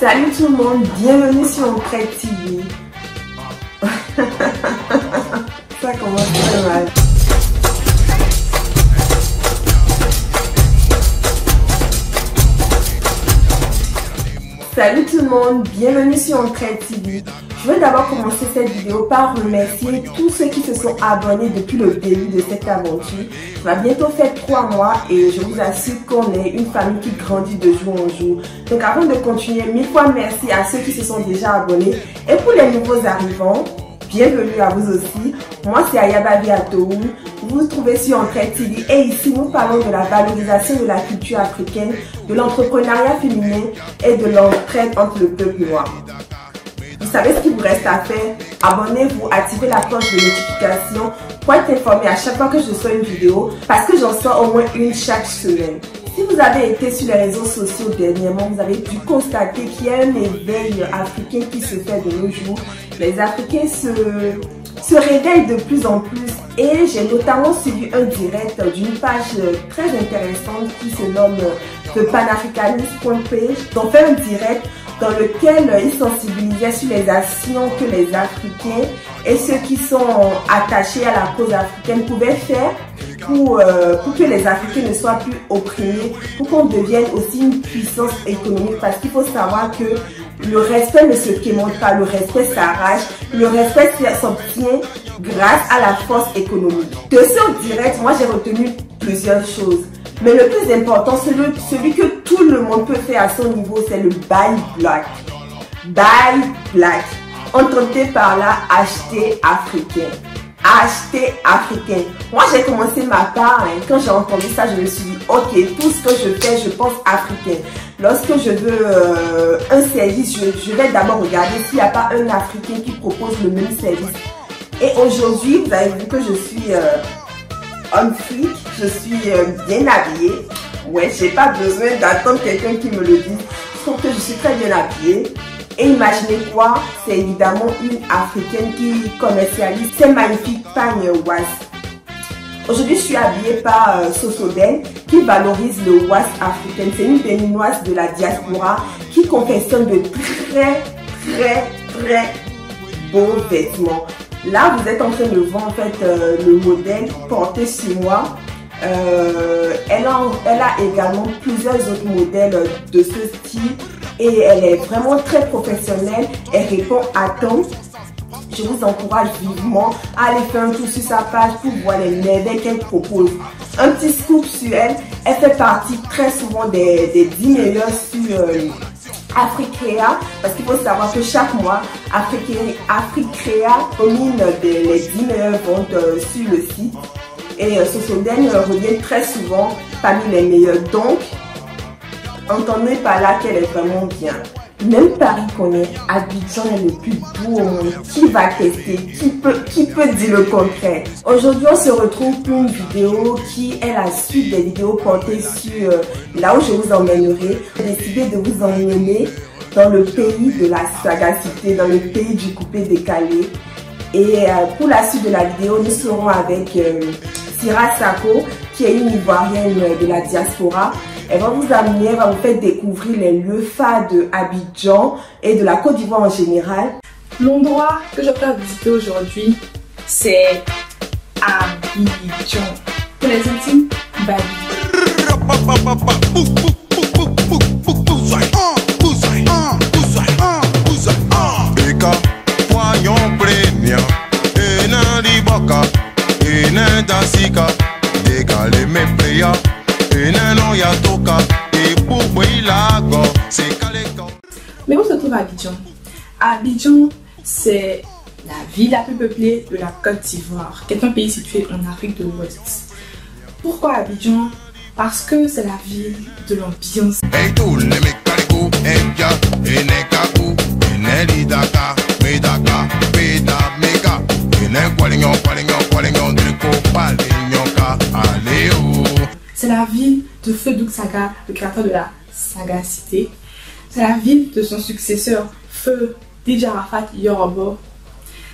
Salut tout le monde, bienvenue sur Entraide TV. Ça commence très mal. Salut tout le monde, bienvenue sur Entraide TV. Je veux d'abord commencer cette vidéo par remercier tous ceux qui se sont abonnés depuis le début de cette aventure. Ça va bientôt faire 3 mois et je vous assure qu'on est une famille qui grandit de jour en jour. Donc avant de continuer, 1000 fois merci à ceux qui se sont déjà abonnés. Et pour les nouveaux arrivants, bienvenue à vous aussi. Moi c'est Ayababi Atoum. Vous vous trouvez sur Entraide TV et ici nous parlons de la valorisation de la culture africaine, de l'entrepreneuriat féminin et de l'entraide entre le peuple noir. Vous savez ce qu'il vous reste à faire? Abonnez-vous, activez la cloche de notification pour être informé à chaque fois que je sors une vidéo parce que j'en sors au moins une chaque semaine. Si vous avez été sur les réseaux sociaux dernièrement, vous avez dû constater qu'il y a un éveil africain qui se fait de nos jours. Les Africains se réveillent de plus en plus et j'ai notamment suivi un direct d'une page très intéressante qui se nomme The Panafricanist.page. Ils ont fait un direct dans lequel ils sensibilisaient sur les actions que les Africains et ceux qui sont attachés à la cause africaine pouvaient faire pour que les Africains ne soient plus opprimés, pour qu'on devienne aussi une puissance économique. Parce qu'il faut savoir que le respect ne se quémande pas, le respect s'arrache, le respect s'obtient grâce à la force économique. De ce direct, moi j'ai retenu plusieurs choses. Mais le plus important, celui que tout le monde peut faire à son niveau, c'est le buy black. Buy black. Entendez par là, acheter africain. Acheter africain. Moi, j'ai commencé ma part. Quand j'ai entendu ça, je me suis dit, ok, tout ce que je fais, je pense africain. Lorsque je veux un service, je vais d'abord regarder s'il n'y a pas un Africain qui propose le même service. Et aujourd'hui, vous avez vu que je suis on flic, je suis bien habillée. Ouais, j'ai pas besoin d'attendre quelqu'un qui me le dise. Je trouve que je suis très bien habillée. Et imaginez quoi, c'est évidemment une Africaine qui commercialise ces magnifiques pagnes WAS. Aujourd'hui, je suis habillée par Sosoden qui valorise le WAS africain. C'est une béninoise de la diaspora qui confectionne de très beaux vêtements. Là, vous êtes en train de voir en fait le modèle porté sur moi. Elle a également plusieurs autres modèles de ce style et elle est vraiment très professionnelle. Elle répond à temps. Je vous encourage vivement à aller faire un tour sur sa page pour voir les merveilles qu'elle propose. Un petit scoop sur elle, elle fait partie très souvent des 10 meilleurs sur Africrea, parce qu'il faut savoir que chaque mois, Africrea domine les 10 meilleures ventes sur le site. Et Sosoden revient très souvent parmi les meilleurs. Donc, entendez par là qu'elle est vraiment bien. Même Paris connaît, Abidjan est le plus beau au monde. Qui va tester? Qui peut dire le contraire? Aujourd'hui, on se retrouve pour une vidéo qui est la suite des vidéos portées sur là où je vous emmènerai. J'ai décidé de vous emmener dans le pays de la sagacité, dans le pays du coupé décalé. Et pour la suite de la vidéo, nous serons avec Sira Sako, qui est une Ivoirienne de la diaspora. Elle va vous amener, elle va vous faire découvrir les lieux phares de Abidjan et de la Côte d'Ivoire en général. L'endroit que je vais visiter aujourd'hui, c'est Abidjan. Pour les intimes, Bali. Mais où se trouve Abidjan? Abidjan, c'est la ville la plus peuplée de la Côte d'Ivoire, qui est un pays situé en Afrique de l'Ouest. Pourquoi Abidjan? Parce que c'est la ville de l'ambiance. C'est la ville de Feu Douksaga, le créateur de la sagacité. C'est la ville de son successeur, Feu DJ Arafat Yorobo.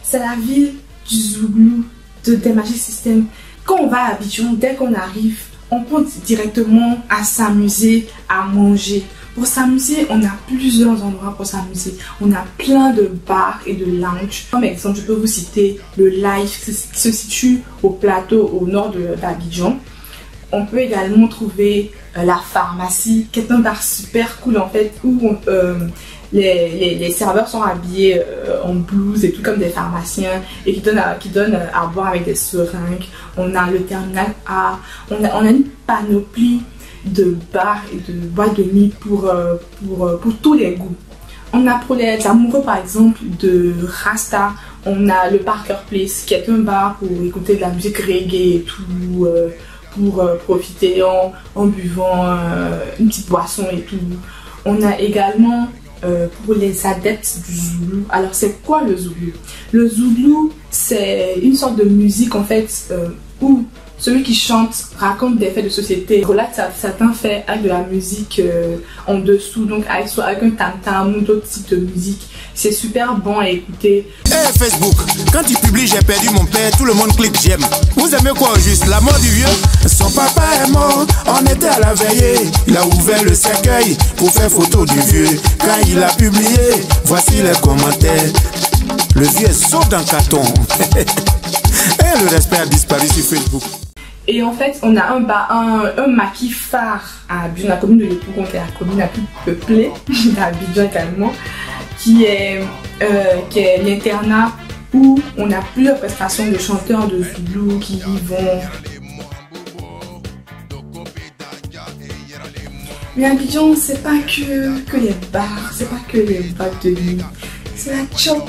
C'est la ville du Zouglou, des Magic System. Quand on va à Abidjan, dès qu'on arrive, on pense directement à s'amuser, à manger. Pour s'amuser, on a plusieurs endroits pour s'amuser. On a plein de bars et de lounges. Comme exemple, je peux vous citer le Life qui se situe au plateau au nord d'Abidjan. On peut également trouver la pharmacie, qui est un bar super cool en fait, où les serveurs sont habillés en blouse et tout comme des pharmaciens et qui donnent à boire avec des seringues. On a le terminal A, on a une panoplie de bars et de boîtes de nuit pour tous les goûts. On a pour les amoureux par exemple de Rasta, on a le Parker Place qui est un bar pour écouter de la musique reggae et tout, pour profiter en buvant une petite boisson et tout. On a également pour les adeptes du Zoulou. Alors c'est quoi le Zoulou? Le Zoulou c'est une sorte de musique en fait où celui qui chante raconte des faits de société, relate certains faits avec de la musique en dessous, donc avec un tam-tam ou d'autres types de musique. C'est super bon à écouter. Hey Facebook, quand tu publies j'ai perdu mon père, tout le monde clique j'aime. Vous aimez quoi au juste? La mort du vieux? Son papa est mort, on était à la veillée. Il a ouvert le cercueil pour faire photo du vieux. Quand il a publié, voici les commentaires. Le vieux est sauf dans le carton. Et le respect a disparu sur Facebook. Et en fait, on a un maquis phare à Abidjan, la commune de Yopougon, qui est la commune la plus peuplée d'Abidjan également, qui est l'internat où on a plusieurs prestations de chanteurs de Zoulou qui y vont. Mais Abidjan, c'est pas que les bars, c'est pas que les boîtes de nuit, c'est la chop,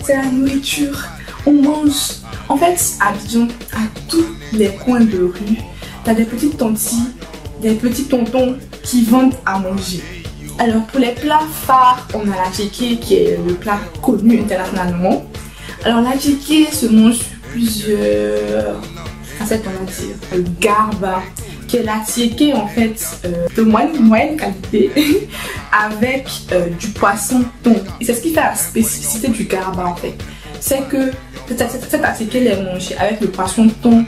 c'est la nourriture, on mange. En fait, Abidjan, à tous les coins de rue, t'as des petites tantis, des petits tontons qui vendent à manger. Alors pour les plats phares, on a la djeke qui est le plat connu internationalement. Alors la djeke se mange sur plusieurs facettes, on va dire. Le garba, qui est la djeke en fait de moyenne qualité avec du poisson thon. Et c'est ce qui fait la spécificité du garba en fait. C'est que cette assiette est mangée avec le poisson thon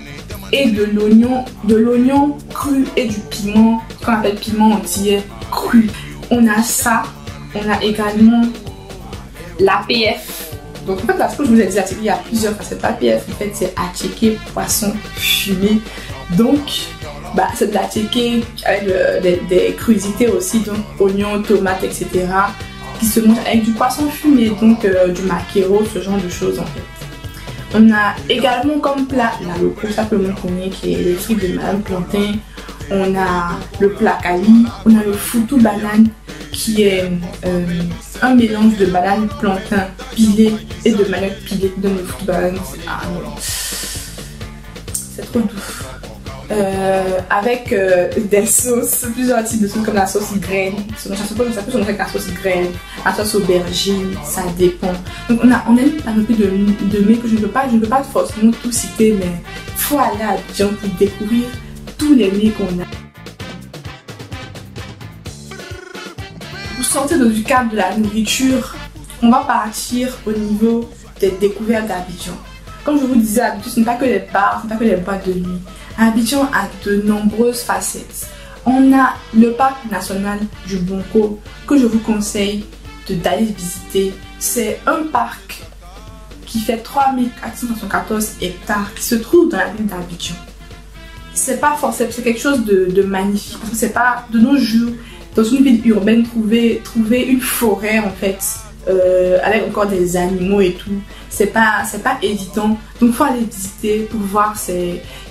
et de l'oignon cru et du piment, ce qu'on appelle piment entier cru. On a ça, on a également l'APF. Donc en fait, là, ce que je vous ai dit, il y a plusieurs facettes. L'APF, en fait, c'est attiqué poisson fumé. Donc, c'est de l'attiqué avec des crudités aussi, donc oignons, tomates, etc. qui se mange avec du poisson fumé, donc du maquereau, ce genre de choses en fait. On a également comme plat la loco, ça tout le monde connaît, qui est les frites de Madame Plantain. On a le plat Kali, on a le foutou banane, qui est un mélange de banane plantain pilée et de manioc pilé qui donne le foutou banane. Ah non, c'est trop doux. Avec des sauces, plusieurs types de sauces comme la sauce graine, ça peut se manger avec la sauce graine, la sauce aubergine, ça dépend. Donc on a une panoplie de mets que je ne peux pas forcément tout citer, mais il faut aller à Abidjan pour découvrir tous les mets qu'on a. Pour sortir du cadre de la nourriture, on va partir au niveau des découvertes d'Abidjan. Comme je vous disais, Abidjan, ce n'est pas que les bars, ce n'est pas que les boîtes de nuit. Abidjan a de nombreuses facettes. On a le parc national du Bonko que je vous conseille d'aller visiter. C'est un parc qui fait 3474 hectares qui se trouve dans la ville d'Abidjan. C'est pas forcément, c'est quelque chose de magnifique. C'est pas de nos jours dans une ville urbaine trouver une forêt en fait. Avec encore des animaux et tout, c'est pas évident, donc faut aller visiter pour voir.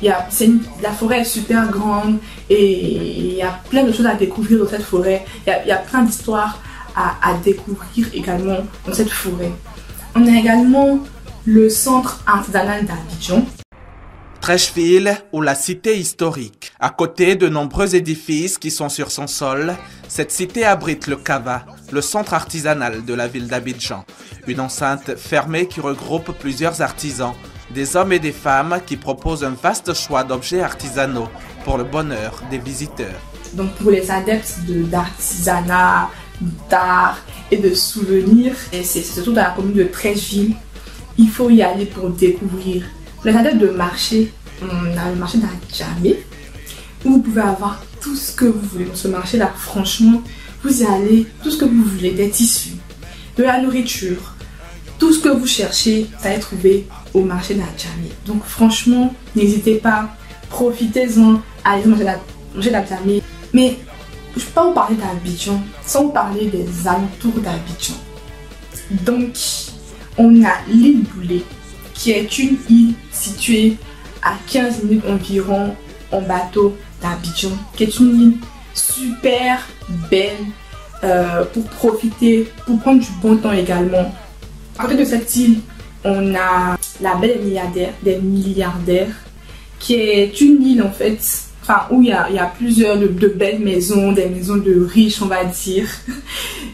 La forêt est super grande et il y a plein de choses à découvrir dans cette forêt. Il y a plein d'histoires à découvrir également dans cette forêt. On a également le centre artisanal d'Abidjan, Treichville ou la cité historique. À côté de nombreux édifices qui sont sur son sol, cette cité abrite le Cava, le centre artisanal de la ville d'Abidjan. Une enceinte fermée qui regroupe plusieurs artisans, des hommes et des femmes qui proposent un vaste choix d'objets artisanaux pour le bonheur des visiteurs. Donc pour les adeptes d'artisanat, d'art et de souvenirs, c'est surtout dans la commune de Treichville, il faut y aller pour découvrir. Les adeptes de marché, on a le marché d'Adjamé, où vous pouvez avoir tout ce que vous voulez. Dans ce marché-là, franchement, Vous y allez, tout ce que vous voulez, des tissus, de la nourriture, tout ce que vous cherchez, vous allez trouver au marché d'Abjamé. Donc franchement, n'hésitez pas, profitez-en, allez manger d'Abjamé. Mais je ne peux pas vous parler d'Abidjan sans vous parler des alentours d'Abidjan. Donc, on a l'île Boulé, qui est une île située à 15 minutes environ en bateau d'Abidjan, qui est une île super belle pour profiter, pour prendre du bon temps également. À côté de cette île, on a la baie des milliardaires, qui est une île en fait, enfin où il y a plusieurs de belles maisons, des maisons de riches on va dire,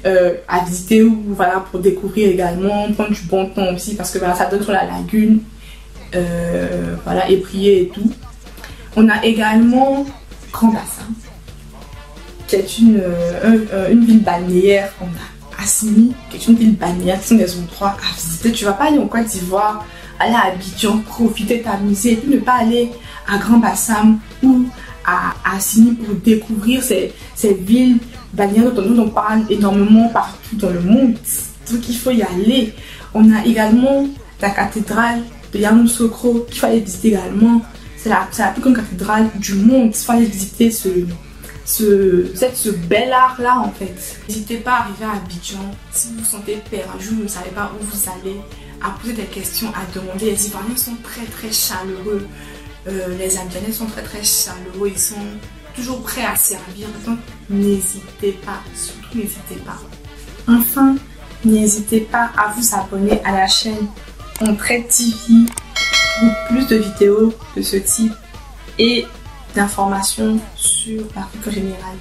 à visiter ou voilà pour découvrir également, prendre du bon temps aussi parce que voilà ça donne sur la lagune, voilà et prier et tout. On a également Grand Bassam, qui est une ville balnéaire. On a Assini, qui est une ville balnéaire, qui sont des endroits à visiter. Tu vas pas aller en Côte d'Ivoire, aller à Abidjan, profiter, t'amuser, et puis ne pas aller à Grand Bassam ou à Assini pour découvrir ces villes balnéaires dont on parle énormément partout dans le monde. Donc il faut y aller. On a également la cathédrale de Yamoussoukro qu'il fallait visiter également. C'est la plus grande cathédrale du monde. Il fallait visiter ce bel art là en fait. N'hésitez pas à arriver à Abidjan si vous vous sentez perdu, vous ne savez pas où vous allez, à poser des questions, à demander. Les Ivoiriens sont très chaleureux, les Abidjanais sont très chaleureux, ils sont toujours prêts à servir, donc n'hésitez pas, surtout n'hésitez pas. Enfin, n'hésitez pas à vous abonner à la chaîne Entraide TV pour plus de vidéos de ce type et d'informations sur l'Afrique en général.